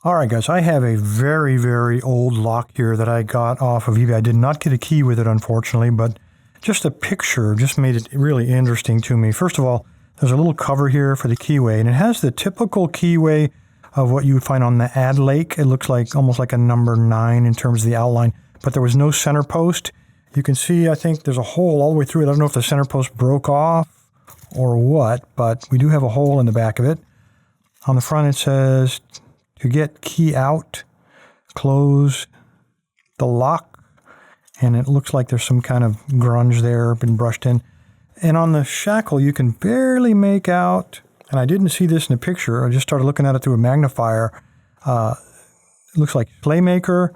All right, guys, I have a very, very old lock here that I got off of eBay. I did not get a key with it, unfortunately, but just a picture just made it really interesting to me. First of all, there's a little cover here for the keyway, and it has the typical keyway of what you would find on the ad lake. It looks like almost like a number 9 in terms of the outline, but there was no center post. You can see, I think there's a hole all the way through it. I don't know if the center post broke off or what, but we do have a hole in the back of it. On the front, it says, to get key out, close the lock, and it looks like there's some kind of grunge there, been brushed in. And on the shackle, you can barely make out, and I didn't see this in the picture, I just started looking at it through a magnifier. It looks like Playmaker,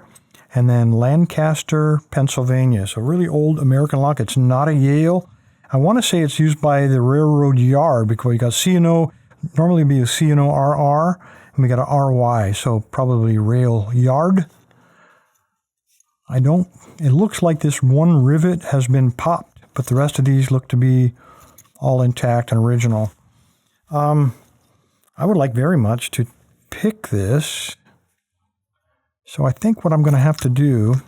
and then Lancaster, Pennsylvania. So really old American lock. It's not a Yale. I want to say it's used by the railroad yard because you got C&O, normally it'd be a C&O RR, and we got a RY, so probably Rail Yard. It looks like this one rivet has been popped, but the rest of these look to be all intact and original. I would like very much to pick this. So I think what I'm going to have to do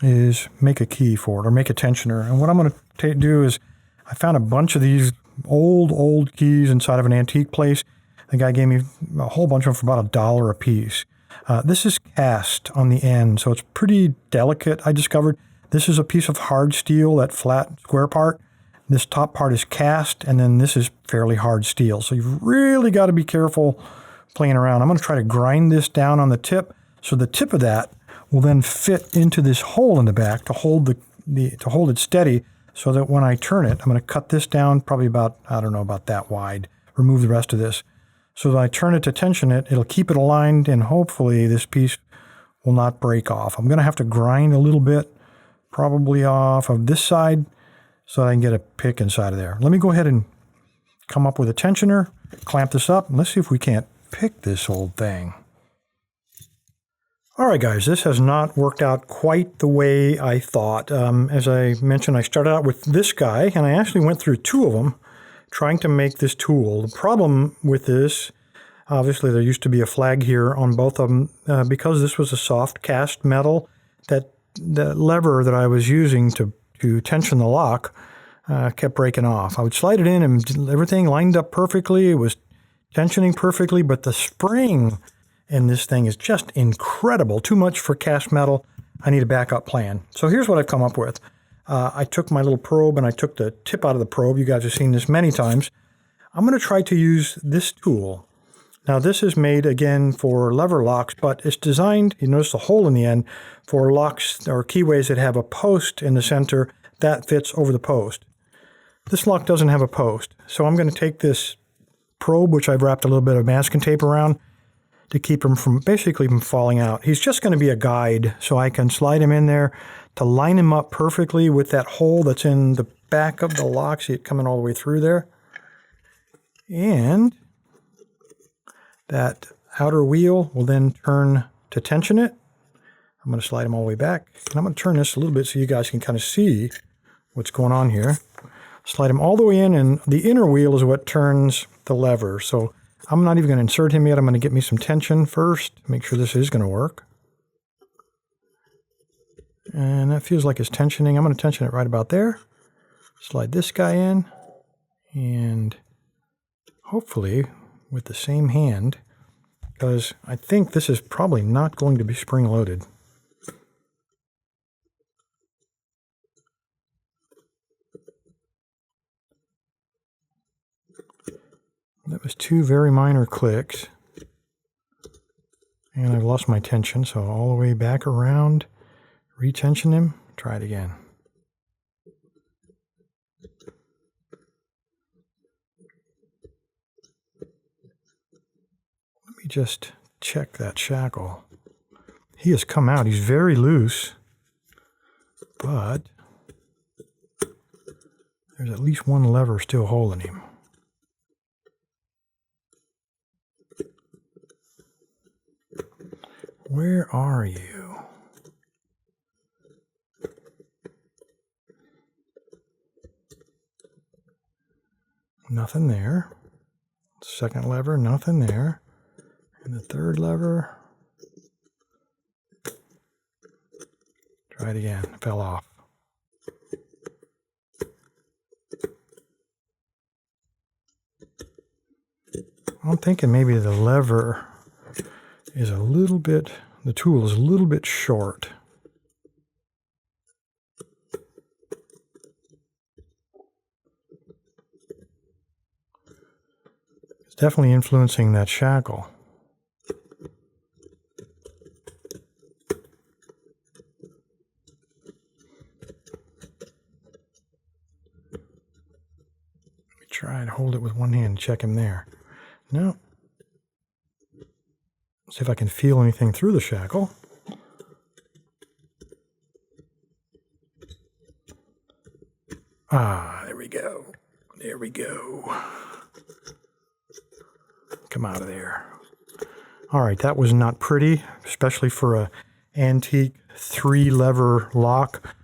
is make a key for it, or make a tensioner. And what I'm going to do is, I found a bunch of these old keys inside of an antique place. The guy gave me a whole bunch of them for about $1 a piece. This is cast on the end, so it's pretty delicate, I discovered. This is a piece of hard steel, that flat square part. This top part is cast, and then this is fairly hard steel. So you've really got to be careful playing around. I'm going to try to grind this down on the tip, so the tip of that will then fit into this hole in the back to hold to hold it steady, so that when I turn it, I'm going to cut this down probably about, I don't know, about that wide. Remove the rest of this. So that I turn it to tension it, it'll keep it aligned, and hopefully this piece will not break off. I'm going to have to grind a little bit, probably off of this side, so I can get a pick inside of there. Let me go ahead and come up with a tensioner, clamp this up, and let's see if we can't pick this old thing. All right, guys, this has not worked out quite the way I thought. As I mentioned, I started out with this guy, and I actually went through 2 of them, trying to make this tool. The problem with this, obviously there used to be a flag here on both of them, because this was a soft cast metal, that the lever that I was using to tension the lock kept breaking off. I would slide it in and everything lined up perfectly. It was tensioning perfectly, but the spring in this thing is just incredible. Too much for cast metal. I need a backup plan. So here's what I've come up with. I took my little probe and I took the tip out of the probe. You guys have seen this many times. I'm going to try to use this tool. Now this is made again for lever locks, but it's designed, you notice the hole in the end, for locks or keyways that have a post in the center that fits over the post. This lock doesn't have a post, so I'm going to take this probe, which I've wrapped a little bit of masking tape around to keep him from falling out. He's just going to be a guide, so I can slide him in there to line him up perfectly with that hole that's in the back of the lock. See it coming all the way through there. And that outer wheel will then turn to tension it. I'm going to slide him all the way back. And I'm going to turn this a little bit so you guys can kind of see what's going on here. Slide him all the way in, and the inner wheel is what turns the lever. So I'm not even going to insert him yet. I'm going to get me some tension first, make sure this is going to work. And that feels like it's tensioning. I'm going to tension it right about there. Slide this guy in, and hopefully with the same hand, because I think this is probably not going to be spring-loaded. That was 2 very minor clicks, and I've lost my tension, so all the way back around, retension him, try it again. Let me just check that shackle. He has come out. He's very loose, but there's at least one lever still holding him. Where are you? Nothing there. Second lever, nothing there. And the third lever, Try it again. Fell off. I'm thinking maybe the lever is a little bit, the tool is a little bit short. It's definitely influencing that shackle. Let me try and hold it with one hand and check him there. No. See if I can feel anything through the shackle. Ah, there we go. There we go. Come out of there. All right, that was not pretty, especially for a antique 3-lever lock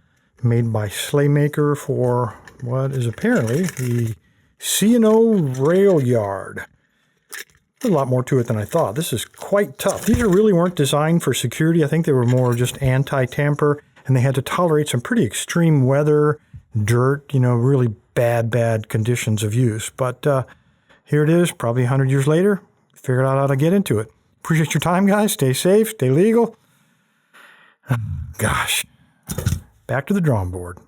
made by Slaymaker for what is apparently the C&O Rail Yard. There's a lot more to it than I thought. This is quite tough. These really weren't designed for security. I think they were more just anti-tamper, and they had to tolerate some pretty extreme weather, dirt, really bad conditions of use. But here it is, probably 100 years later. Figured out how to get into it. Appreciate your time, guys. Stay safe, stay legal. Gosh, back to the drawing board.